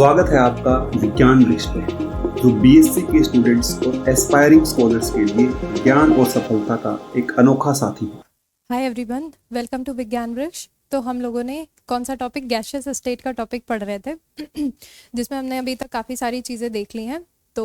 स्वागत है आपका विज्ञान वृक्ष पे, जो बीएससी के स्टूडेंट्स और एस्पायरिंग स्कॉलर्स के लिए ज्ञान और सफलता का एक अनोखा साथी है। हाय एवरीवन, वेलकम टू विज्ञान वृक्ष। तो हम लोगों ने कौन सा टॉपिक, गैसियस स्टेट का टॉपिक पढ़ रहे थे जिसमें हमने अभी तक काफ़ी सारी चीज़ें देख ली हैं। तो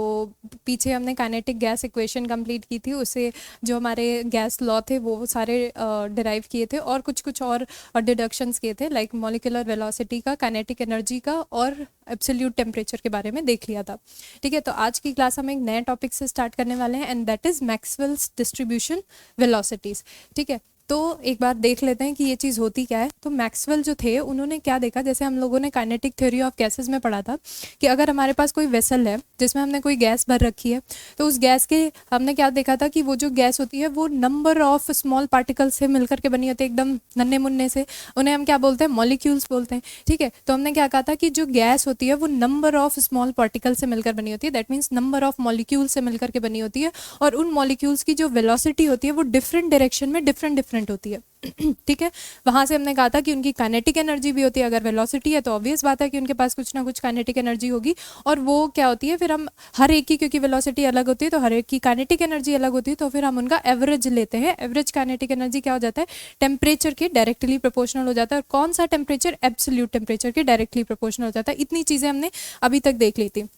पीछे हमने काइनेटिक गैस इक्वेशन कंप्लीट की थी, उससे जो हमारे गैस लॉ थे वो सारे डिराइव किए थे और कुछ और डिडक्शंस किए थे, लाइक मॉलिक्यूलर वेलोसिटी का, काइनेटिक एनर्जी का और एब्सोल्यूट टेम्परेचर के बारे में देख लिया था। ठीक है, तो आज की क्लास हम एक नए टॉपिक से स्टार्ट करने वाले हैं and that is Maxwell's distribution velocities. ठीक है, तो एक बार देख लेते हैं कि ये चीज़ होती क्या है। तो मैक्सवेल जो थे उन्होंने क्या देखा, जैसे हम लोगों ने काइनेटिक थ्योरी ऑफ गैसेस में पढ़ा था कि अगर हमारे पास कोई वेसल है जिसमें हमने कोई गैस भर रखी है, तो उस गैस के हमने क्या देखा था कि वो जो गैस होती है वो नंबर ऑफ स्मॉल पार्टिकल्स से मिलकर के बनी होती है, एकदम नन्हे मुन्ने से। उन्हें हम क्या बोलते हैं? मॉलिक्यूल्स बोलते हैं। ठीक है, तो हमने क्या कहा था कि जो गैस होती है वो नंबर ऑफ स्मॉल पार्टिकल से मिलकर बनी होती है, that means number of molecule से मिलकर के बनी होती है। और उन मॉलिक्यूल्स की जो वेलोसिटी होती है वो डिफरेंट डायरेक्शन में डिफरेंट होती है। ठीक है, वहां से हमने कहा था कि उनकी काइनेटिक एनर्जी भी होती है। अगर वेलोसिटी है तो ऑब्वियस बात है कि उनके पास कुछ ना कुछ काइनेटिक एनर्जी होगी। और वो क्या होती है, फिर हम हर एक की, क्योंकि वेलोसिटी अलग होती है तो हर एक की काइनेटिक एनर्जी अलग होती है, तो फिर हम उनका एवरेज लेते हैं। एवरेज काइनेटिक एनर्जी क्या हो जाता है? टेम्परेचर के डायरेक्टली प्रोपोर्शनल हो जाता है। और कौन सा टेम्परेचर? एब्सोल्यूट टेम्परेचर के डायरेक्टली प्रोपोर्शनल हो जाता है। इतनी चीजें हमने अभी तक देख ली थी।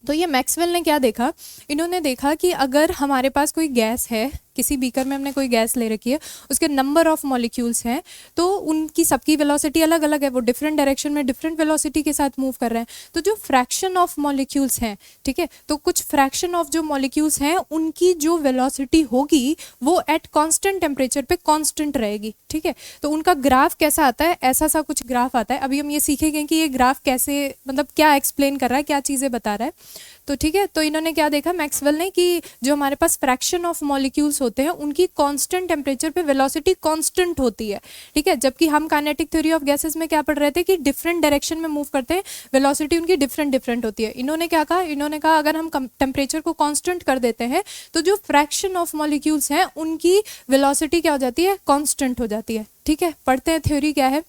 तो ये मैक्सवेल ने क्या देखा, इन्होंने देखा कि अगर हमारे पास कोई गैस है, किसी बीकर में हमने कोई गैस ले रखी है, उसके नंबर ऑफ मॉलिक्यूल्स हैं, तो उनकी सबकी वेलोसिटी अलग अलग है, वो डिफरेंट डायरेक्शन में डिफरेंट वेलोसिटी के साथ मूव कर रहे हैं। तो जो फ्रैक्शन ऑफ मॉलिक्यूल्स हैं, ठीक है, तो कुछ फ्रैक्शन ऑफ जो मॉलिक्यूल्स हैं उनकी जो वेलोसिटी होगी वो एट कांस्टेंट टेम्परेचर पे कांस्टेंट रहेगी। ठीक है, तो उनका ग्राफ कैसा आता है? ऐसा सा कुछ ग्राफ आता है। अभी हम ये सीखेंगे कि ये ग्राफ कैसे, मतलब क्या एक्सप्लेन कर रहा है, क्या चीज़ें बता रहा है। तो ठीक है, तो इन्होंने क्या देखा मैक्सवेल ने कि जो हमारे पास फ्रैक्शन ऑफ मॉलिक्यूल्स होते हैं उनकी कांस्टेंट टेम्परेचर पे वेलोसिटी कांस्टेंट होती है। ठीक है, जबकि हम काइनेटिक थ्योरी ऑफ गैसेस में क्या पढ़ रहे थे कि डिफरेंट डायरेक्शन में मूव करते हैं, वेलोसिटी उनकी डिफरेंट होती है। इन्होंने क्या कहा? इन्होंने कहा अगर हम टेम्परेचर को कांस्टेंट कर देते हैं तो जो फ्रैक्शन ऑफ मॉलिक्यूल्स हैं उनकी वेलोसिटी क्या हो जाती है? कांस्टेंट हो जाती है। ठीक है, पढ़ते हैं थ्योरी क्या है।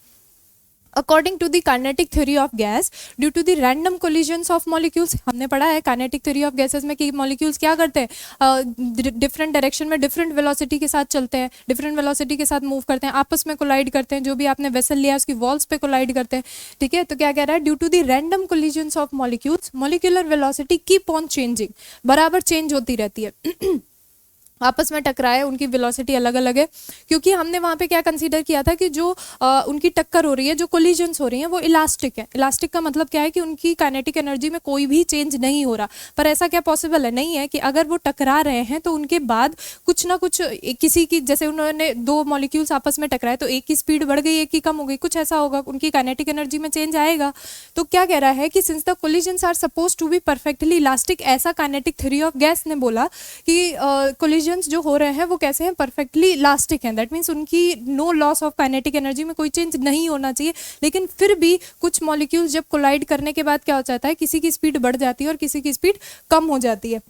According to the kinetic theory of gas, due to the random collisions of molecules, हमने पढ़ा है kinetic theory of gases में कि molecules क्या करते हैं, डिफरेंट डायरेक्शन में डिफरेंट वेलोसिटी के साथ चलते हैं, डिफरेंट वेलोसिटी के साथ मूव करते हैं, आपस में कोलाइड करते हैं, जो भी आपने वेसल लिया उसकी वॉल्स पे कोलाइड करते हैं। ठीक है, तो क्या कह रहा है? Due to the random collisions of molecules, molecular velocity keep on changing, बराबर चेंज होती रहती है। आपस में टकराए, उनकी वेलोसिटी अलग अलग है, क्योंकि हमने वहाँ पे क्या कंसीडर किया था कि जो उनकी टक्कर हो रही है, जो कोलिजन्स हो रही हैं वो इलास्टिक है। इलास्टिक का मतलब क्या है कि उनकी काइनेटिक एनर्जी में कोई भी चेंज नहीं हो रहा। पर ऐसा क्या पॉसिबल है? नहीं है कि अगर वो टकरा रहे हैं तो उनके बाद कुछ ना कुछ, किसी की, जैसे उन्होंने दो मॉलिक्यूल्स आपस में टकराए तो एक की स्पीड बढ़ गई, एक की कम हो गई, कुछ ऐसा होगा, उनकी काइनेटिक एनर्जी में चेंज आएगा। तो क्या कह रहा है कि since the collisions are suppose to be perfectly elastic, ऐसा काइनेटिक थ्योरी ऑफ गैस ने बोला कि कोलिजन्स जो हो रहे हैं वो कैसे हैं? परफेक्टली इलास्टिक हैं। दैट मीन्स उनकी no loss of kinetic energy में कोई चेंज नहीं होना चाहिए। लेकिन फिर भी कुछ मॉलिक्यूल्स जब कोलाइड करने के बाद क्या हो जाता है, किसी की स्पीड बढ़ जाती है और किसी की स्पीड कम हो जाती है।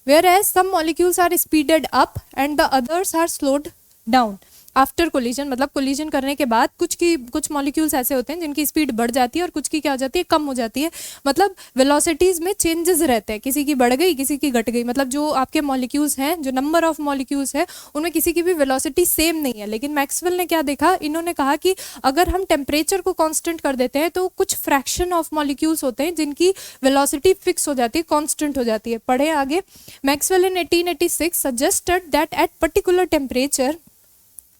whereas some molecules are speeded up and the others are slowed down after collision. मतलब कोलिजन करने के बाद कुछ मॉलिक्यूल्स ऐसे होते हैं जिनकी स्पीड बढ़ जाती है और कुछ की क्या हो जाती है? कम हो जाती है। मतलब वेलोसिटीज में चेंजेस रहते हैं, किसी की बढ़ गई, किसी की घट गई। मतलब जो आपके मॉलिक्यूल्स हैं, जो नंबर ऑफ मॉलिक्यूल्स है, उनमें किसी की भी वेलोसिटी सेम नहीं है। लेकिन मैक्सवेल ने क्या देखा, इन्होंने कहा कि अगर हम टेम्परेचर को कॉन्स्टेंट कर देते हैं तो कुछ फ्रैक्शन ऑफ मॉलिक्यूल्स होते हैं जिनकी वेलोसिटी फिक्स हो जाती है, कॉन्स्टेंट हो जाती है। पढ़े आगे। Maxwell in 1886 suggested that at particular temperature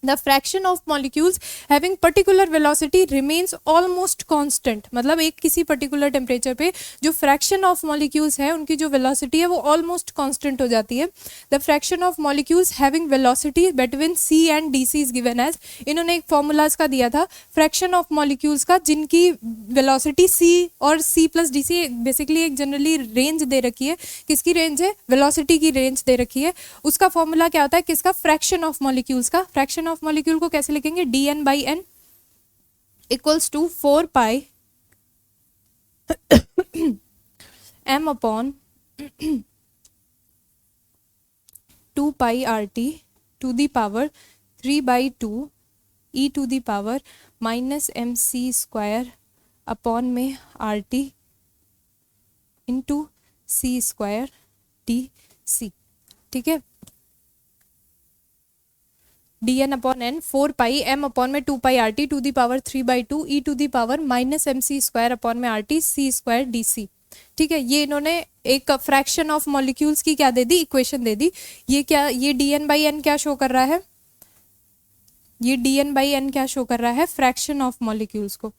the fraction of molecules having particular velocity remains almost constant। मतलब एक किसी particular temperature पे जो fraction of molecules है उनकी जो velocity है वो almost constant हो जाती है। the fraction of molecules having velocity between c and dc is given as, इन्होंने एक formulas का दिया था fraction of molecules का जिनकी velocity c और c plus dc, basically एक generally range दे रखी है। किसकी range है? velocity की range दे रखी है। उसका formula क्या होता है? किसका? fraction of molecules का। fraction ऑफ मॉलिक्यूल को कैसे लिखेंगे? dn by n equals to 4 pi m upon 2 pi RT to the power 3/2 e टू the power minus mc square upon में RT into c square D C, ठीक है। D n upon n 4 pi m upon में 2 pi R T to the power 3/2 e to the power minus m c square upon में R T C square D C, ठीक है। ये इन्होंने एक fraction of molecules की क्या दे दी, equation दे दी। ये क्या, ये डी एन बाई एन क्या शो कर रहा है, ये डी एन बाई एन क्या शो कर रहा है, फ्रैक्शन ऑफ मॉलिक्यूल्स को।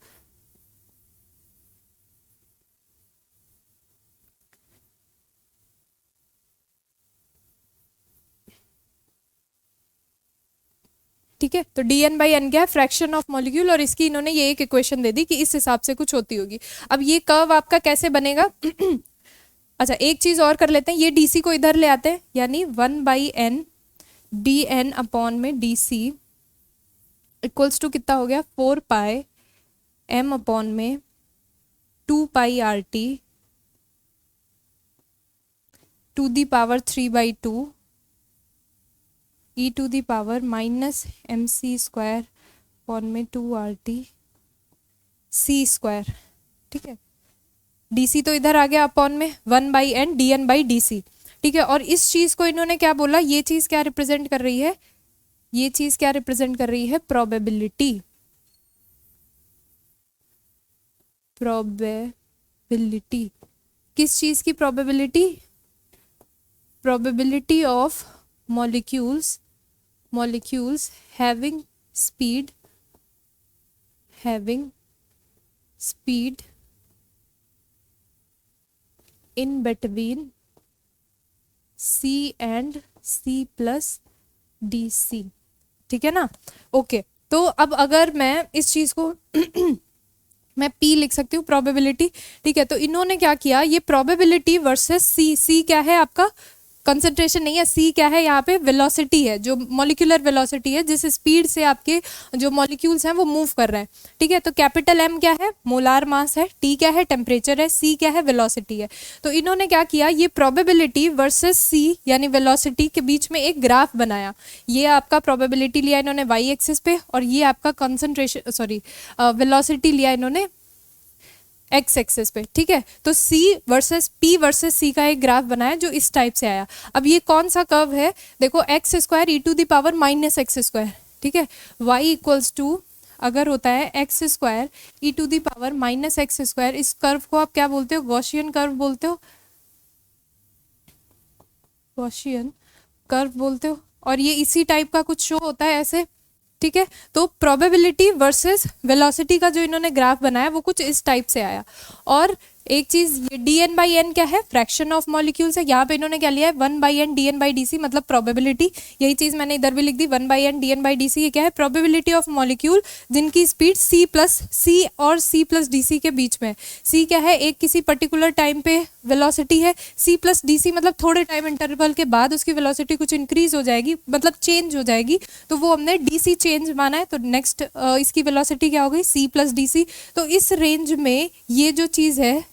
ठीक है, तो डी एन बाई एन क्या है, फ्रैक्शन ऑफ मॉलिक्यूल, और इसकी इन्होंने ये एक इक्वेशन दे दी कि इस हिसाब से कुछ होती होगी। अब ये कर्व आपका कैसे बनेगा अच्छा एक चीज और कर लेते हैं, ये डीसी को इधर ले आते हैं, यानी 1/n डी एन अपॉन में डी सी इक्वल्स टू कितना हो गया, 4 पाई एम अपॉन में 2 pi R T to the power 3/2 e to the power minus m c square upon में 2 आर टी सी स्क्वायर, ठीक है। डीसी तो इधर आ गया अपॉन में 1/n D N by D सी, ठीक है। और इस चीज को इन्होंने क्या बोला, ये चीज क्या रिप्रेजेंट कर रही है, ये चीज क्या रिप्रेजेंट कर रही है, प्रोबेबिलिटी, प्रोबेबिलिटी किस चीज की probability, probability of molecules having speed in between C and C plus DC, ठीक है ना। ओके तो अब अगर मैं इस चीज को मैं P लिख सकती हूँ, प्रोबेबिलिटी, ठीक है। तो इन्होंने क्या किया, ये प्रोबेबिलिटी वर्सेस C क्या है आपका, कंसंट्रेशन नहीं है, सी क्या है यहाँ पे, वेलोसिटी है, जो मॉलिक्यूलर वेलोसिटी है, जिस स्पीड से आपके जो मॉलिक्यूल्स हैं वो मूव कर रहे हैं, ठीक है। तो कैपिटल एम क्या है, मोलार मास है, टी क्या है, टेम्परेचर है, सी क्या है, वेलोसिटी है। तो इन्होंने क्या किया, ये प्रोबेबिलिटी वर्सेस सी यानी वेलोसिटी के बीच में एक ग्राफ बनाया। ये आपका प्रोबेबिलिटी लिया इन्होंने वाई एक्सिस पे, और ये आपका कंसंट्रेशन वेलोसिटी लिया इन्होंने एक्स एक्सिस पे, ठीक है। तो C versus P versus C का एक ग्राफ बनाया जो इस टाइप से आया। अब ये कौन सा कर्व है, देखो X square E to the power minus X square, ठीक है। वाई इक्वल्स टू अगर होता है X square E to the power minus X square, इस कर्व को आप क्या बोलते हो, गॉसियन कर्व बोलते हो, गॉसियन कर्व बोलते हो। और ये इसी टाइप का कुछ शो होता है ऐसे, ठीक है। तो प्रोबेबिलिटी वर्सेस वेलोसिटी का जो इन्होंने ग्राफ बनाया वो कुछ इस टाइप से आया। और एक चीज, ये डी एन बाई एन क्या है, फ्रैक्शन ऑफ मॉलिक्यूल्स है। यहाँ पे इन्होंने क्या लिया है, 1/n D N by D C, मतलब प्रोबेबिलिटी। यही चीज मैंने इधर भी लिख दी, 1/n D N by D C. ये क्या है, प्रोबेबिलिटी ऑफ मॉलिक्यूल जिनकी स्पीड सी और सी प्लस डी सी के बीच में। सी क्या है, एक किसी पर्टिकुलर टाइम पे वेलोसिटी है, सी प्लस डी सी मतलब थोड़े टाइम इंटरवल के बाद उसकी वेलोसिटी कुछ इंक्रीज हो जाएगी, मतलब चेंज हो जाएगी, तो वो हमने डी सी चेंज माना है। तो नेक्स्ट इसकी वेलोसिटी क्या हो गई, सी प्लस डी सी। तो इस रेंज में ये जो चीज है,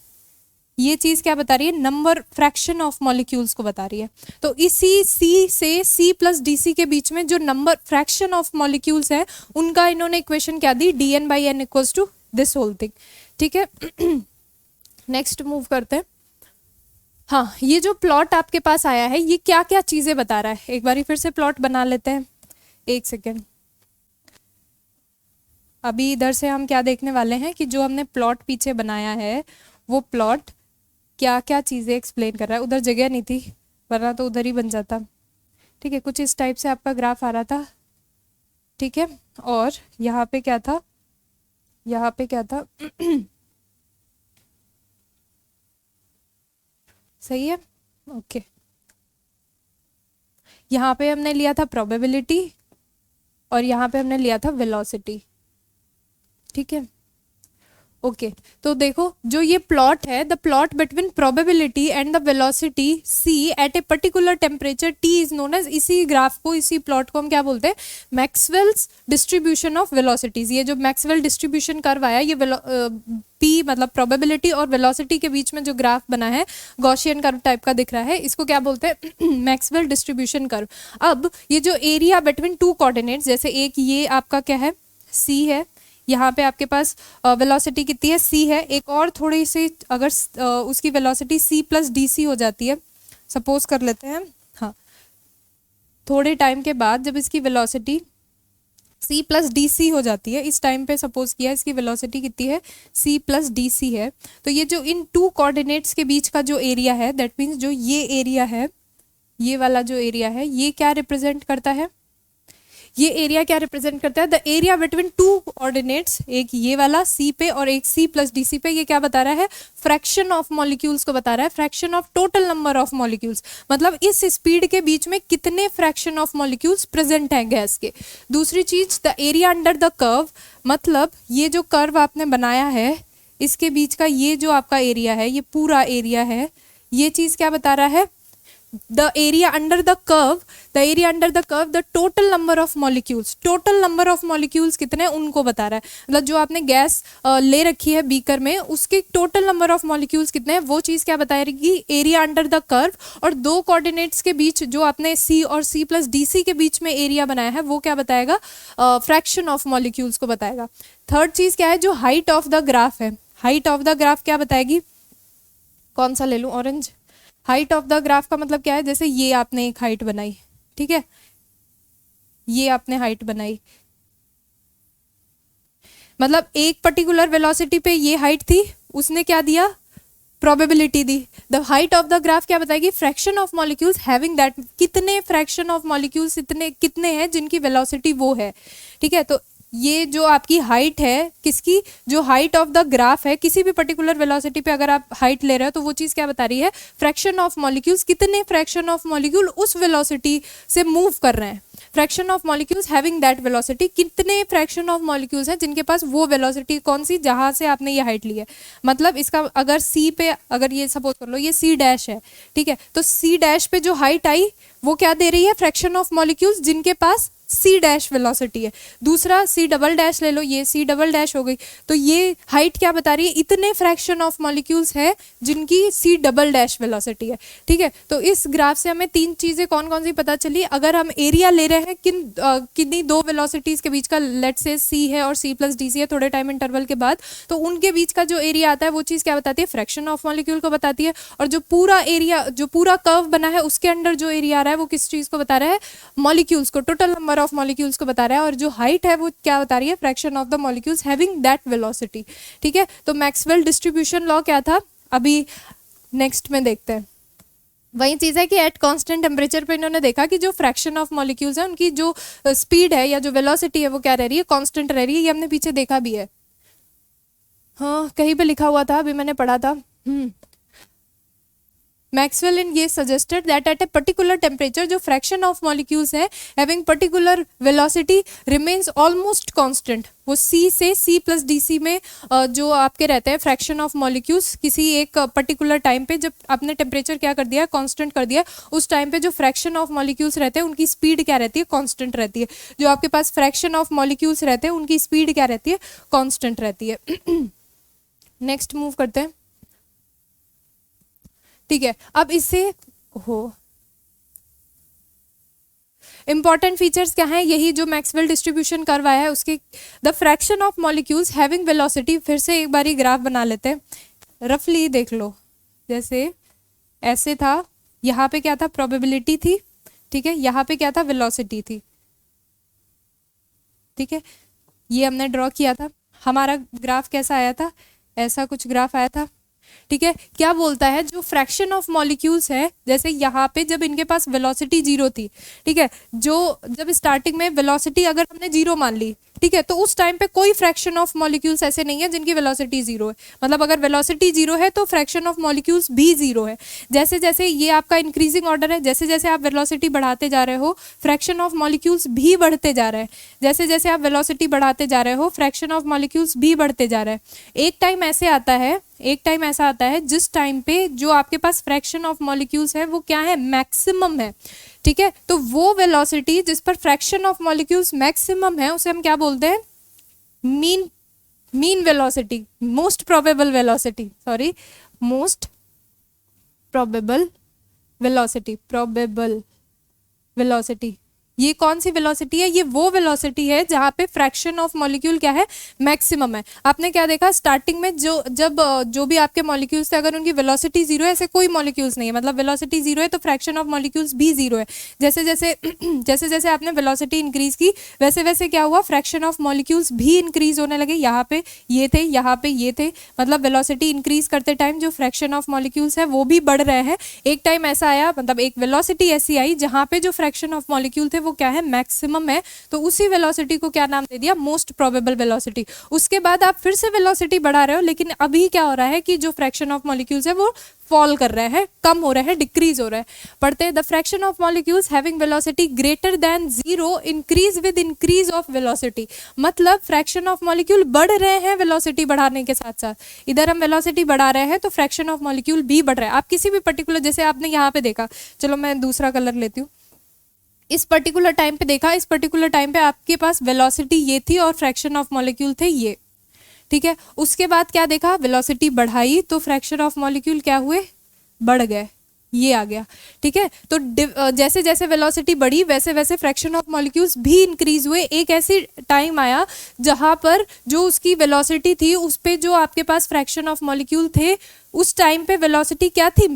ये चीज क्या बता रही है, नंबर फ्रैक्शन ऑफ मॉलिक्यूल्स को बता रही है। तो इसी सी से सी प्लस डी सी के बीच में जो नंबर फ्रैक्शन ऑफ मॉलिक्यूल्स है उनका इन्होंने इक्वेशन क्या दी, d N by n equals to this whole thing, ठीक है। नेक्स्ट मूव करते हैं। हाँ, ये जो प्लॉट आपके पास आया है ये क्या क्या चीजें बता रहा है, एक बार फिर से प्लॉट बना लेते हैं, एक सेकेंड। अभी इधर से हम क्या देखने वाले हैं कि जो हमने प्लॉट पीछे बनाया है वो प्लॉट क्या क्या चीज़ें एक्सप्लेन कर रहा है। उधर जगह नहीं थी वरना तो उधर ही बन जाता, ठीक है। कुछ इस टाइप से आपका ग्राफ आ रहा था, ठीक है। और यहाँ पे क्या था, यहाँ पे क्या था सही है, ओके। यहाँ पे हमने लिया था प्रोबेबिलिटी और यहाँ पे हमने लिया था वेलोसिटी, ठीक है, ओके। तो देखो जो ये प्लॉट है, the plot between probability and the velocity C at a particular temperature T is known as, इसी ग्राफ को, इसी प्लॉट को हम क्या बोलते हैं, मैक्सवेल्स डिस्ट्रीब्यूशन ऑफ वेलोसिटीज। ये जो मैक्सवेल डिस्ट्रीब्यूशन कर्व आया, ये पी मतलब प्रोबेबिलिटी और वेलोसिटी के बीच में जो ग्राफ बना है, गॉसियन कर्व टाइप का दिख रहा है, इसको क्या बोलते हैं, मैक्सवेल डिस्ट्रीब्यूशन कर्व। अब ये जो एरिया बिटवीन टू कोऑर्डिनेट्स, जैसे एक ये आपका क्या है, सी है, यहाँ पे आपके पास वेलोसिटी कितनी है, c है। एक और थोड़ी सी अगर उसकी velocity c plus D C हो जाती है, सपोज कर लेते हैं, हाँ, थोड़े टाइम के बाद जब इसकी velocity c plus D C हो जाती है, इस टाइम पे सपोज किया इसकी वेलोसिटी कितनी है, c प्लस डी सी है, तो ये जो इन टू कोऑर्डिनेट्स के बीच का जो एरिया है, दैट मीन्स जो ये एरिया है, ये वाला जो एरिया है, ये क्या रिप्रेजेंट करता है, ये एरिया क्या रिप्रेजेंट करता है, the area between two ordinates, एक ये वाला c पे और एक c प्लस डी सी पे, ये क्या बता रहा है, फ्रैक्शन ऑफ मॉलिक्यूल्स को बता रहा है, fraction of total number of molecules, मतलब इस स्पीड के बीच में कितने फ्रैक्शन ऑफ मॉलिक्यूल्स प्रेजेंट हैं गैस के। दूसरी चीज, the area under the curve, मतलब ये जो कर्व आपने बनाया है, इसके बीच का ये जो आपका एरिया है, ये पूरा एरिया है, ये चीज क्या बता रहा है, the area under the curve, the total number of molecules, total number of molecules कितने उनको बता रहा है, मतलब जो आपने गैस ले रखी है बीकर में, उसके टोटल नंबर ऑफ मॉलिक्यूल्स कितने हैं, वो चीज़ क्या बताएगी, एरिया अंडर द कर्व। और दो कोऑर्डिनेट्स के बीच जो आपने c और c प्लस डी सी के बीच में एरिया बनाया है, वो क्या बताएगा, फ्रैक्शन ऑफ मॉलिक्यूल्स को बताएगा। थर्ड चीज़ क्या है, जो हाइट ऑफ द ग्राफ है, हाइट ऑफ द ग्राफ क्या बताएगी, कौन सा ले लूँ, orange. Height of the graph का मतलब क्या है, जैसे ये आपने एक हाइट बनाई, ठीक है, ये आपने हाइट बनाई, मतलब एक पर्टिकुलर वेलोसिटी पे ये हाइट थी, उसने क्या दिया, probability the. The height of the graph क्या बताएगी, fraction of molecules having that, कितने फ्रैक्शन ऑफ मॉलिक्यूल्स इतने कितने हैं जिनकी वेलोसिटी वो है, ठीक है। तो ये जो आपकी हाइट है, किसकी, जो हाइट ऑफ द ग्राफ है, किसी भी पर्टिकुलर वेलोसिटी पे अगर आप हाइट ले रहे हो, तो वो चीज़ क्या बता रही है, फ्रैक्शन ऑफ मॉलिक्यूल्स, कितने फ्रैक्शन ऑफ मॉलिक्यूल उस वेलोसिटी से मूव कर रहे हैं, fraction of molecules having that velocity, कितने फ्रैक्शन ऑफ मॉलिक्यूल्स हैं जिनके पास वो वेलोसिटी, कौन सी, जहाँ से आपने ये हाइट ली है। मतलब इसका अगर सी पे, अगर ये सपोज कर लो ये सी डैश है, ठीक है, तो सी डैश पे जो हाइट आई वो क्या दे रही है, फ्रैक्शन ऑफ मॉलिक्यूल्स जिनके पास सी डैश वेलोसिटी है। दूसरा सी डबल डैश ले लो, ये सी डबल डैश हो गई, तो ये हाइट क्या बता रही है, इतने फ्रैक्शन ऑफ मॉलिक्यूल्स है जिनकी सी डबल डैश वेलोसिटी है, ठीक है। तो इस ग्राफ से हमें तीन चीजें कौन कौन सी पता चली, अगर हम एरिया ले रहे हैं किन्हीं दो वेलोसिटीज के बीच का, लेट से सी है और सी प्लस डी सी है, थोड़े टाइम इंटरवल के बाद, तो उनके बीच का जो एरिया आता है वो चीज क्या बताती है, फ्रैक्शन ऑफ मॉलिक्यूल को बताती है। और जो पूरा एरिया, जो पूरा कर्व बना है, उसके अंडर जो एरिया आ रहा है वो किस चीज को बता रहा है, मॉलिक्यूल्स को, टोटल नंबर ऑफ मॉलिक्यूल्स को बता रहा है। और जो हाइट है वो क्या बता रही है, fraction of the molecules having that velocity, ठीक है। तो मैक्सवेल डिस्ट्रीब्यूशन लॉ क्या था, अभी नेक्स्ट में देखते हैं। वही चीज़ है कि एट कांस्टेंट टेम्परेचर पे इन्होंने देखा कि जो फ्रैक्शन ऑफ मॉलिक्यूल्स है, उनकी जो स्पीड है या जो वेलोसिटी है वो क्या रह रही है, कांस्टेंट रह रही है। ये हमने पीछे देखा भी है, हाँ कहीं पे लिखा हुआ था, अभी मैंने पढ़ा था। मैक्सवेल इन ये suggested that at a particular temperature जो फ्रैक्शन ऑफ मॉलिक्यूल्स है having particular velocity remains almost constant. वो सी से सी प्लस डी सी में जो आपके रहते हैं फ्रैक्शन ऑफ मॉलिक्यूल्स, किसी एक पर्टिकुलर टाइम पे जब आपने टेम्परेचर क्या कर दिया, कांस्टेंट कर दिया, उस टाइम पे जो फ्रैक्शन ऑफ मॉलिक्यूल्स रहते हैं उनकी स्पीड क्या रहती है, कांस्टेंट रहती है। जो आपके पास फ्रैक्शन ऑफ मॉलिक्यूल्स रहते हैं उनकी स्पीड क्या रहती है, कांस्टेंट रहती है। नेक्स्ट मूव करते हैं, ठीक है। अब इससे हो इंपॉर्टेंट फीचर्स क्या हैं, यही जो मैक्सवेल डिस्ट्रीब्यूशन करवाया है उसके, the fraction of molecules having velocity, फिर से एक बारी ग्राफ बना लेते हैं, रफली देख लो, जैसे ऐसे था, यहाँ पे क्या था, प्रोबेबिलिटी थी, ठीक है, यहाँ पे क्या था, वेलोसिटी थी, ठीक है, ये हमने ड्रॉ किया था। हमारा ग्राफ कैसा आया था, ऐसा कुछ ग्राफ आया था, ठीक है। क्या बोलता है, जो फ्रैक्शन ऑफ मॉलिक्यूल्स है, जैसे यहाँ पे जब इनके पास वेलोसिटी जीरो थी, ठीक है, जो जब स्टार्टिंग में वेलोसिटी अगर हमने जीरो मान ली, ठीक है, तो उस टाइम पे कोई फ्रैक्शन ऑफ मॉलिक्यूल्स ऐसे नहीं है जिनकी वेलोसिटी जीरो है। मतलब अगर वेलोसिटी जीरो है तो फ्रैक्शन ऑफ मॉलिक्यूल्स भी जीरो है। जैसे जैसे ये आपका इंक्रीजिंग ऑर्डर है, जैसे जैसे आप वेलोसिटी बढ़ाते जा रहे हो फ्रैक्शन ऑफ मॉलिक्यूल्स भी बढ़ते जा रहे हैं। जैसे जैसे आप वेलोसिटी बढ़ाते जा रहे हो फ्रैक्शन ऑफ मॉलिक्यूल्स भी बढ़ते जा रहे हैं। एक टाइम ऐसा आता है जिस टाइम पे जो आपके पास फ्रैक्शन ऑफ मॉलिक्यूल्स है वो क्या है, मैक्सिमम है, ठीक है। तो वो वेलोसिटी जिस पर फ्रैक्शन ऑफ मॉलिक्यूल्स मैक्सिमम है उसे हम क्या बोलते हैं, mean velocity, most probable velocity, most probable velocity, ये कौन सी वेलोसिटी है? ये वो वेलोसिटी है जहाँ पे फ्रैक्शन ऑफ मॉलिक्यूल क्या है, मैक्सिमम है। आपने क्या देखा स्टार्टिंग में, जो भी आपके मॉलिक्यूल्स थे, अगर उनकी वेलोसिटी जीरो है, ऐसे कोई मॉलिक्यूल्स नहीं है, मतलब वेलोसिटी जीरो है तो फ्रैक्शन ऑफ मॉलिक्यूल्स भी जीरो है। जैसे जैसे जैसे जैसे आपने वेलोसिटी इंक्रीज की, वैसे वैसे क्या हुआ, फ्रैक्शन ऑफ मॉलिक्यूल्स भी इंक्रीज होने लगे। यहाँ पे ये थे, यहाँ पे ये थे, मतलब वेलोसिटी इंक्रीज करते टाइम जो फ्रैक्शन ऑफ मॉलिक्यूल्स है वो भी बढ़ रहे हैं। एक टाइम ऐसा आया, मतलब एक वेलोसिटी ऐसी आई जहाँ पे जो फ्रैक्शन ऑफ मॉलिक्यूल थे वो क्या है, मैक्सिमम है, तो उसी वेलोसिटी को क्या नाम दे दिया, मोस्ट प्रोबेबल वेलोसिटी। उसके बाद आप फिर से वेलोसिटी बढ़ा रहे हो, लेकिन अभी क्या हो रहा है कि जो फ्रैक्शन ऑफ मॉलिक्यूल्स है वो फॉल कर रहे हैं, कम हो रहे हैं, डिक्रीज हो रहे हैं। पढ़ते हैं, the fraction of molecules having velocity greater than zero increase with increase of velocity. मतलब फ्रैक्शन ऑफ मॉलिक्यूल बढ़ रहे हैं वेलोसिटी बढ़ाने के साथ साथ, इधर हम वेलोसिटी बढ़ा रहे हैं तो फ्रैक्शन ऑफ मॉलिक्यूल भी बढ़ रहा है। आप किसी भी पर्टिकुलर, जैसे आपने यहाँ पे देखा, चलो मैं दूसरा कलर लेती हूँ, इस पर्टिकुलर टाइम पे देखा, इस पर्टिकुलर टाइम पे आपके पास वेलोसिटी ये थी और फ्रैक्शन ऑफ मॉलिक्यूल थे ये, ठीक है। उसके बाद क्या देखा, वेलोसिटी बढ़ाई तो फ्रैक्शन ऑफ मॉलिक्यूल क्या हुए, बढ़ गए, ये आ गया, ठीक है। तो जैसे जैसे वेलोसिटी बढ़ी वैसे वैसे फ्रैक्शन ऑफ मॉलिक्यूल्स भी इंक्रीज हुए। एक ऐसी टाइम आया जहां पर जो उसकी वेलोसिटी थी उस पे जो आपके पास फ्रैक्शन ऑफ मॉलिक्यूल थे, उस टाइम पे वेलोसिटी क्या थी,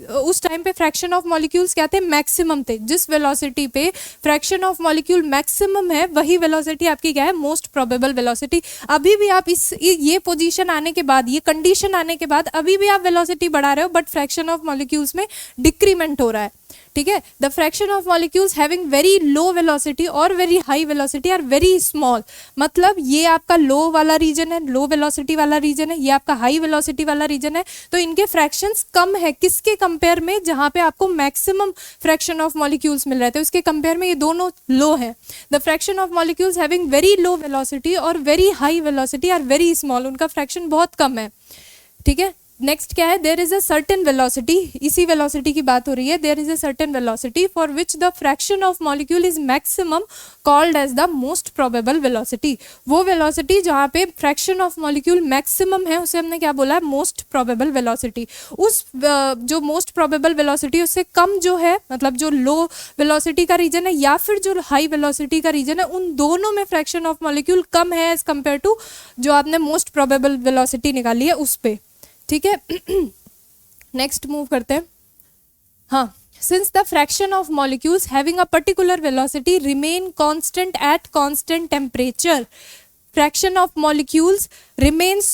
उस टाइम पे फ्रैक्शन ऑफ मॉलिक्यूल्स क्या थे, मैक्सिमम थे। जिस वेलोसिटी पे फ्रैक्शन ऑफ मॉलिक्यूल मैक्सिमम है वही वेलोसिटी आपकी क्या है, मोस्ट प्रोबेबल वेलोसिटी। अभी भी आप ये पोजीशन आने के बाद, ये कंडीशन आने के बाद अभी भी आप वेलोसिटी बढ़ा रहे हो, बट फ्रैक्शन ऑफ मॉलिक्यूल्स में डिक्रीमेंट हो रहा है, ठीक है। The fraction of molecules having very low velocity और very high velocity are very small. मतलब ये आपका लो वाला रीजन है, लो वेलोसिटी वाला रीजन है, ये आपका हाई वेलोसिटी वाला रीजन है, तो इनके फ्रैक्शंस कम है। किसके कंपेयर में, जहां पे आपको मैक्सिमम फ्रैक्शन ऑफ मॉलिक्यूल्स मिल रहे थे उसके कंपेयर में ये दोनों लो है। The fraction of molecules having very low velocity और very high velocity are very small, उनका फ्रैक्शन बहुत कम है, ठीक है। नेक्स्ट क्या है, there is a certain velocity, इसी वेलोसिटी की बात हो रही है। There is a certain velocity for which the fraction of molecule is maximum called as the most probable velocity. वो वेलोसिटी जहाँ पे फ्रैक्शन ऑफ मॉलिक्यूल मैक्सिमम है उसे हमने क्या बोला है, मोस्ट प्रोबेबल वेलोसिटी। उस जो मोस्ट प्रोबेबल वेलोसिटी उससे कम जो है, मतलब जो लो वेलोसिटी का रीजन है या फिर जो हाई वेलोसिटी का रीजन है, उन दोनों में फ्रैक्शन ऑफ मॉलिक्यूल कम है एज कंपेयर टू जो आपने मोस्ट प्रोबेबल वेलोसिटी निकाली है उस पे, ठीक है। नेक्स्ट मूव करते हैं। हाँ, since the fraction of molecules having a particular velocity remain constant at constant temperature, fraction of molecules remains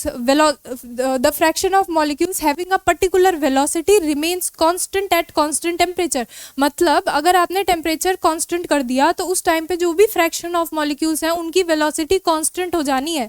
the fraction of molecules having a particular velocity remains constant at constant temperature। मतलब अगर आपने temperature constant कर दिया तो उस time पे जो भी फ्रैक्शन ऑफ मॉलिक्यूल्स हैं उनकी वेलोसिटी कांस्टेंट हो जानी है,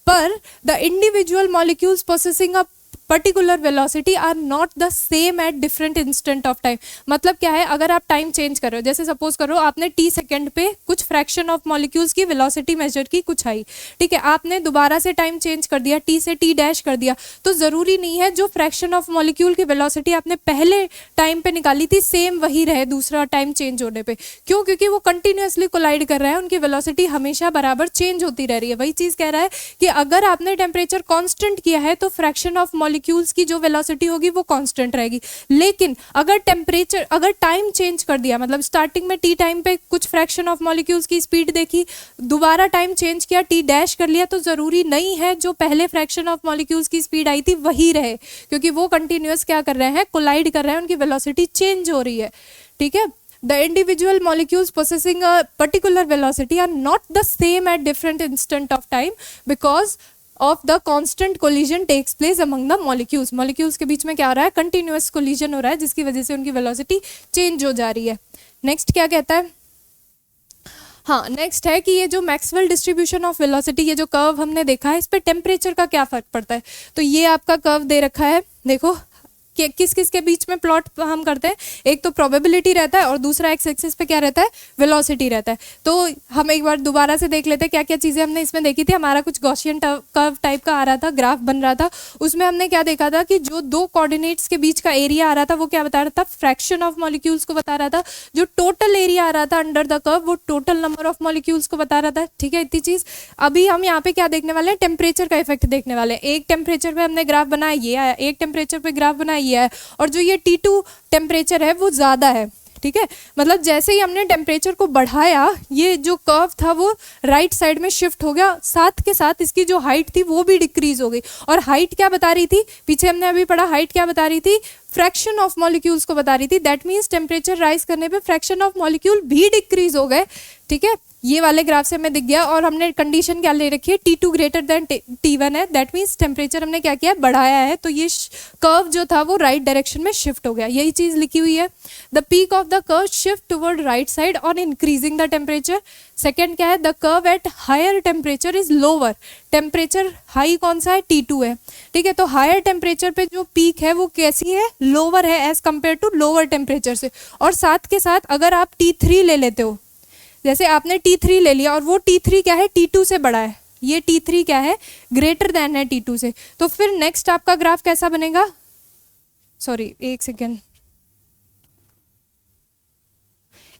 पर the individual molecules possessing a particular velocity are not the same at different instant of time. मतलब क्या है, अगर आप टाइम चेंज कर रहे हो, जैसे सपोज करो आपने टी सेकेंड पे कुछ फ्रैक्शन ऑफ मॉलिक्यूल्स की वेलोसिटी मेजर की, कुछ आई, ठीक है, आपने दोबारा से टाइम चेंज कर दिया, टी से टी डैश कर दिया, तो ज़रूरी नहीं है जो फ्रैक्शन ऑफ मॉलिक्यूल की वेलोसिटी आपने पहले टाइम पे निकाली थी सेम वही रहे दूसरा टाइम चेंज होने पे। क्यों? क्योंकि वो कंटिन्यूसली कोलाइड कर रहा है, उनकी वेलोसिटी हमेशा बराबर चेंज होती रह रही है। वही चीज़ कह रहा है कि अगर आपने टेम्परेचर कॉन्स्टेंट किया है तो फ्रैक्शन ऑफ मॉलिक्यूल्स की जो वेलोसिटी होगी वो कांस्टेंट रहेगी, लेकिन अगर टाइम चेंज कर दिया, मतलब स्टार्टिंग में टी टाइम पे कुछ फ्रैक्शन ऑफ मॉलिक्यूल्स की स्पीड देखी, दोबारा टाइम चेंज किया, टी डैश कर लिया, तो जरूरी नहीं है जो पहले फ्रैक्शन ऑफ मॉलिक्यूल्स की स्पीड आई थी वही रहे, क्योंकि वो कंटिन्यूअस क्या कर रहे हैं, कोलाइड कर रहे हैं, उनकी वेलोसिटी चेंज हो रही है, ठीक है। The individual molecules possessing a particular velocity are not the same at different instant of time because of the constant collision takes place among the molecules। molecules के बीच में क्या हो रहा है, continuous collision हो रहा है, जिसकी वजह से उनकी velocity change हो जा रही है। नेक्स्ट क्या कहता है, हाँ नेक्स्ट है कि ये जो मैक्सवेल डिस्ट्रीब्यूशन ऑफ वेलोसिटी, ये जो कर्व हमने देखा है, इस पे टेम्परेचर का क्या फर्क पड़ता है। तो ये आपका कर्व दे रखा है, देखो कि किस किस के बीच में प्लॉट हम करते हैं, एक तो प्रोबेबिलिटी रहता है और दूसरा एक्स एक्सिस पे क्या रहता है, वेलोसिटी रहता है। तो हम एक बार दोबारा से देख लेते हैं क्या क्या चीज़ें हमने इसमें देखी थी। हमारा कुछ गॉसियन कर्व टाइप का आ रहा था, ग्राफ बन रहा था, उसमें हमने क्या देखा था कि जो दो कोऑर्डिनेट्स के बीच का एरिया आ रहा था वो क्या बता रहा था, फ्रैक्शन ऑफ मॉलिक्यूल्स को बता रहा था। जो टोटल एरिया आ रहा था अंडर द कर्व वो टोटल नंबर ऑफ मॉलिक्यूल्स को बता रहा था, ठीक है, इतनी चीज़। अभी हम यहाँ पे क्या देखने वाले हैं, टेम्परेचर का इफेक्ट देखने वाले हैं। एक टेम्परेचर पे हमने ग्राफ बनाया, ये आया, एक टेम्परेचर पे ग्राफ बनाया, ये आया, और जो ये T2 टेम्परेचर है वो ज़्यादा है, ठीक है, मतलब जैसे ही हमने टेम्परेचर को बढ़ाया ये जो कर्व था वो राइट साइड में शिफ्ट हो गया, साथ के साथ इसकी जो हाइट थी वो भी डिक्रीज हो गई। और हाइट क्या बता रही थी, पीछे हमने अभी पढ़ा, हाइट क्या बता रही थी, फ्रैक्शन ऑफ मॉलिक्यूल्स को बता रही थी। दैट मीन्स टेम्परेचर राइज करने पे फ्रैक्शन ऑफ मॉलिक्यूल भी डिक्रीज हो गए। ठीक है, ये वाले ग्राफ से हमें दिख गया। और हमने कंडीशन क्या ले रखी है, T2 ग्रेटर देन T1 है, दैट मीन्स टेम्परेचर हमने क्या किया, बढ़ाया है, तो ये कर्व जो था वो राइट डायरेक्शन में शिफ्ट हो गया। यही चीज लिखी हुई है, the peak of the curve shift toward right side on increasing the temperature. Second क्या है, the curve at higher temperature is lower, temperature high कौन सा है, T2 है। ठीक है, तो हायर टेम्परेचर पे जो पीक है वो कैसी है, लोअर है as compare to lower temperature से। और साथ के साथ अगर आप T3 ले लेते हो, जैसे आपने T3 ले लिया और वो T3 क्या है, T2 से बड़ा है, ये T3 क्या है, ग्रेटर देन है T2 से, तो फिर नेक्स्ट आपका ग्राफ कैसा बनेगा, सॉरी एक सेकेंड,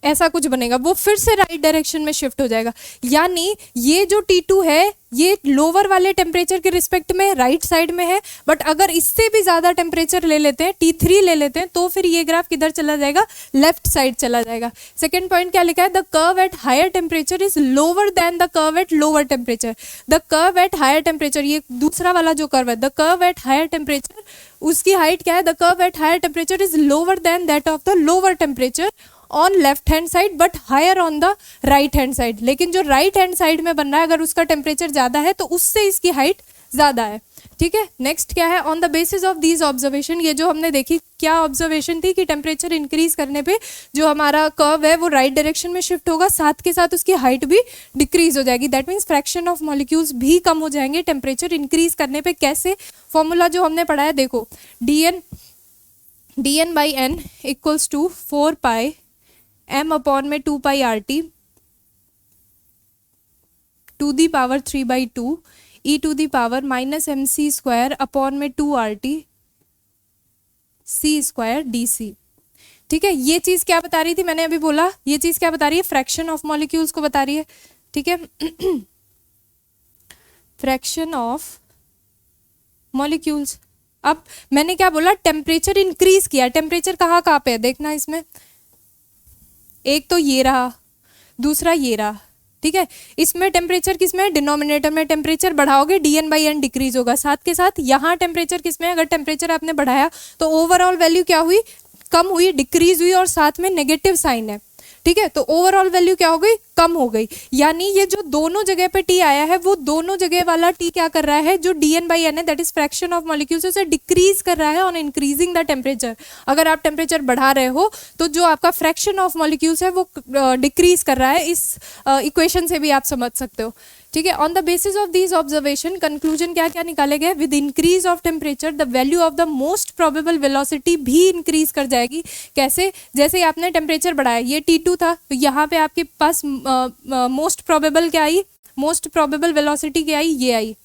ऐसा कुछ बनेगा, वो फिर से राइट डायरेक्शन में शिफ्ट हो जाएगा। यानी ये जो T2 है ये लोअर वाले टेम्परेचर के रिस्पेक्ट में राइट साइड में है, बट अगर इससे भी ज्यादा टेम्परेचर ले लेते हैं, T3 ले लेते हैं, तो फिर ये ग्राफ किधर चला जाएगा, लेफ्ट साइड चला जाएगा। सेकेंड पॉइंट क्या लिखा है, the curve at higher temperature is lower than the curve at lower temperature. The curve at higher temperature, ये दूसरा वाला जो कर्व है, the curve at higher temperature, उसकी हाइट क्या है, the curve at higher temperature is lower than that of the lower temperature on left hand side but higher on the right hand side. लेकिन जो right hand side में बन रहा है अगर उसका टेम्परेचर ज्यादा है तो उससे इसकी हाइट ज्यादा है। ठीक है, नेक्स्ट क्या है, on the basis of these observation, ये जो हमने देखी क्या ऑब्जर्वेशन थी कि टेम्परेचर इंक्रीज करने पे जो हमारा कर्व है वो राइट डायरेक्शन में शिफ्ट होगा, साथ के साथ उसकी हाइट भी डिक्रीज हो जाएगी। That means fraction of molecules भी कम हो जाएंगे टेम्परेचर इंक्रीज करने पे। कैसे, फॉर्मूला जो हमने पढ़ा है देखो, dn by n equals to 4 pi m upon में 2 pi RT to the power 3/2 e to the power minus MC square upon में 2 RT C स्क्वायर DC। ठीक है, ये चीज क्या बता रही थी, मैंने अभी बोला ये चीज क्या बता रही है, फ्रैक्शन ऑफ मॉलिक्यूल्स को बता रही है। ठीक है, फ्रैक्शन ऑफ मॉलिक्यूल्स। अब मैंने क्या बोला, टेम्परेचर इंक्रीज किया, टेम्परेचर कहाँ कहाँ पे है देखना इसमें, एक तो ये रहा, दूसरा ये रहा। ठीक है, इसमें टेम्परेचर किसमें, डिनोमिनेटर में टेम्परेचर बढ़ाओगे dn by n डिक्रीज होगा, साथ के साथ यहाँ टेम्परेचर किसमें, अगर टेम्परेचर आपने बढ़ाया तो ओवरऑल वैल्यू क्या हुई, कम हुई, डिक्रीज हुई, और साथ में नेगेटिव साइन है। ठीक है, तो ओवरऑल वैल्यू क्या हो गई, कम हो गई। यानी ये जो दोनों जगह पे T आया है वो दोनों जगह वाला T क्या कर रहा है, जो dn by n है that is fraction of molecules, उसे डिक्रीज कर रहा है ऑन इंक्रीजिंग द टेम्परेचर। अगर आप टेम्परेचर बढ़ा रहे हो तो जो आपका फ्रैक्शन ऑफ मॉलिक्यूल्स है वो डिक्रीज कर रहा है। इस इक्वेशन से भी आप समझ सकते हो। ठीक है, on the basis of these observation conclusion क्या क्या निकाले गए, with increase of temperature the value of the most probable velocity भी इंक्रीज कर जाएगी। कैसे, जैसे ही आपने टेम्परेचर बढ़ाया, ये T2 था तो यहाँ पे आपके पास मोस्ट प्रोबेबल क्या आई, मोस्ट प्रोबेबल वेलोसिटी क्या आई, ये आई,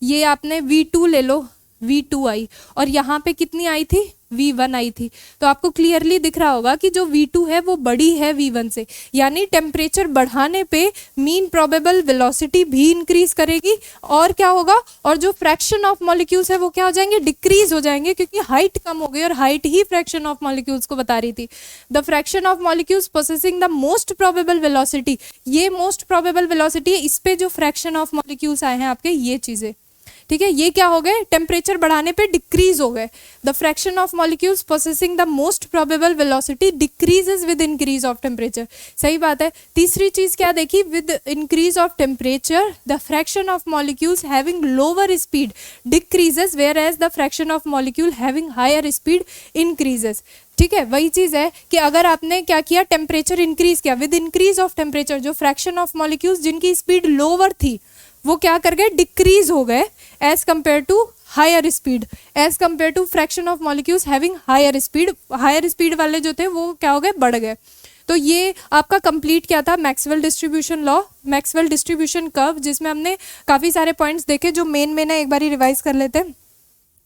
ये आपने V2 ले लो, V2 आई, और यहाँ पे कितनी आई थी, V1 आई थी। तो आपको क्लियरली दिख रहा होगा कि जो V2 है वो बड़ी है V1 से, यानी टेम्परेचर बढ़ाने पे मीन प्रोबेबल वेलोसिटी भी इंक्रीज करेगी, और क्या होगा, और जो फ्रैक्शन ऑफ मॉलिक्यूल्स है वो क्या हो जाएंगे, डिक्रीज हो जाएंगे, क्योंकि हाइट कम हो गई और हाइट ही फ्रैक्शन ऑफ मॉलिक्यूल्स को बता रही थी। The fraction of molecules possessing the most probable velocity, ये मोस्ट प्रोबेबल वेलोसिटी है, इस पे जो फ्रैक्शन ऑफ मॉलिक्यूल्स आए हैं आपके, ये चीजें। ठीक है, ये क्या हो गए, टेम्परेचर बढ़ाने पे डिक्रीज हो गए। The fraction of molecules possessing the most probable velocity decreases with increase of temperature. सही बात है। तीसरी चीज क्या देखी, with increase of temperature the fraction of molecules having lower speed decreases, whereas the fraction of molecule having higher speed increases. ठीक है, वही चीज है कि अगर आपने क्या किया, टेम्परेचर इंक्रीज किया, विद इंक्रीज ऑफ टेम्परेचर जो फ्रैक्शन ऑफ मॉलिक्यूल्स जिनकी स्पीड लोअर थी वो क्या कर गए, डिक्रीज हो गए as compare to higher speed, as compare to fraction of molecules having higher speed. Higher speed वाले जो थे वो क्या हो गए, बढ़ गए। तो ये आपका कंप्लीट क्या था, Maxwell distribution law, Maxwell distribution curve, जिसमें हमने काफी सारे पॉइंट्स देखे जो मेन है, एक बार रिवाइज कर लेते हैं।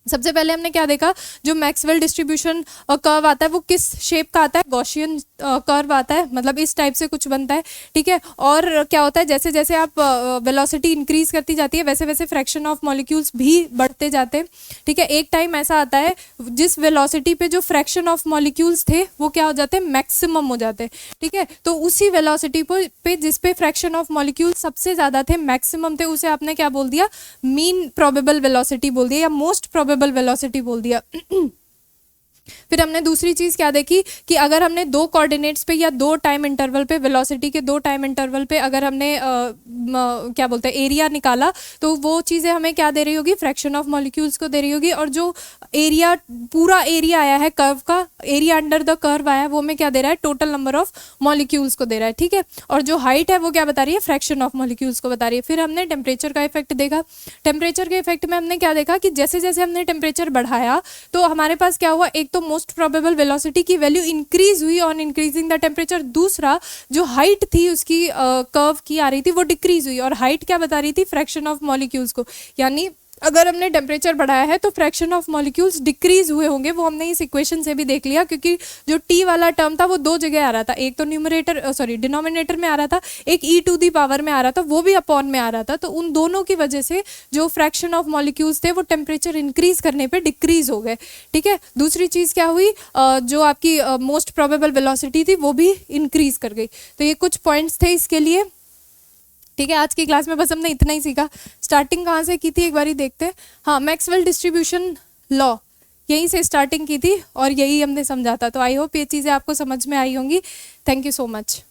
सबसे पहले हमने क्या देखा, जो मैक्सवेल डिस्ट्रीब्यूशन कर्व आता है वो किस शेप का आता है, गॉसियन कर्व आता है, मतलब इस टाइप से कुछ बनता है, ठीक है। और क्या होता है, जैसे जैसे आप वेलोसिटी इंक्रीज करती जाती है वैसे वैसे फ्रैक्शन ऑफ मॉलिक्यूल्स भी बढ़ते जाते हैं, ठीक है। एक टाइम ऐसा आता है जिस वेलोसिटी पे जो फ्रैक्शन ऑफ मॉलिक्यूल्स थे वो क्या हो जाते हैं, मैक्सिमम हो जाते हैं, ठीक है। तो उसी वेलोसिटी पे जिस पे फ्रैक्शन ऑफ मॉलिक्यूल्स सबसे ज़्यादा थे, मैक्सिमम थे, उसे आपने क्या बोल दिया, मीन प्रोबेबल वेलोसिटी बोल दिया या मोस्ट प्रोबेबल वेलोसिटी बोल दिया। फिर हमने दूसरी चीज़ क्या देखी कि अगर हमने दो कोऑर्डिनेट्स पे या दो टाइम इंटरवल पे, वेलोसिटी के दो टाइम इंटरवल पे अगर हमने क्या बोलते हैं एरिया निकाला, तो वो चीज़ें हमें क्या दे रही होगी, फ्रैक्शन ऑफ मॉलिक्यूल्स को दे रही होगी। और जो एरिया, पूरा एरिया आया है कर्व का, एरिया अंडर द कर्व आया है, वो हमें क्या दे रहा है, टोटल नंबर ऑफ मॉलिक्यूल्स को दे रहा है, ठीक है। और जो हाइट है वो क्या बता रही है, फ्रैक्शन ऑफ मॉलिक्यूल्स को बता रही है। फिर हमने टेम्परेचर का इफेक्ट देखा। टेम्परेचर के इफेक्ट में हमने क्या देखा कि जैसे जैसे हमने टेम्परेचर बढ़ाया तो हमारे पास क्या हुआ, एक तो मोस्ट प्रोबेबल वेलोसिटी की वैल्यू इंक्रीज हुई ऑन इंक्रीजिंग द टेम्परेचर, दूसरा जो हाइट थी उसकी कर्व की आ रही थी वो डिक्रीज हुई, और हाइट क्या बता रही थी, फ्रैक्शन ऑफ मॉलिक्यूल्स को। यानी अगर हमने टेम्परेचर बढ़ाया है तो फ्रैक्शन ऑफ मॉलिक्यूल्स डिक्रीज हुए होंगे, वो हमने इस इक्वेशन से भी देख लिया, क्योंकि जो टी वाला टर्म था वो दो जगह आ रहा था, एक तो डिनोमिनेटर में आ रहा था, एक ई टू दी पावर में आ रहा था, वो भी अपॉन में आ रहा था। तो उन दोनों की वजह से जो फ्रैक्शन ऑफ मॉलिक्यूल्स थे वो टेम्परेचर इंक्रीज करने पे डिक्रीज हो गए, ठीक है। दूसरी चीज़ क्या हुई, जो आपकी मोस्ट प्रोबेबल वेलोसिटी थी वो भी इंक्रीज कर गई। तो ये कुछ पॉइंट्स थे इसके लिए, ठीक है। आज की क्लास में बस हमने इतना ही सीखा। स्टार्टिंग कहाँ से की थी एक बारी देखते हैं। हाँ, मैक्सवेल डिस्ट्रीब्यूशन लॉ, यहीं से स्टार्टिंग की थी और यही हमने समझा था। तो आई होप ये चीज़ें आपको समझ में आई होंगी। Thank you so much.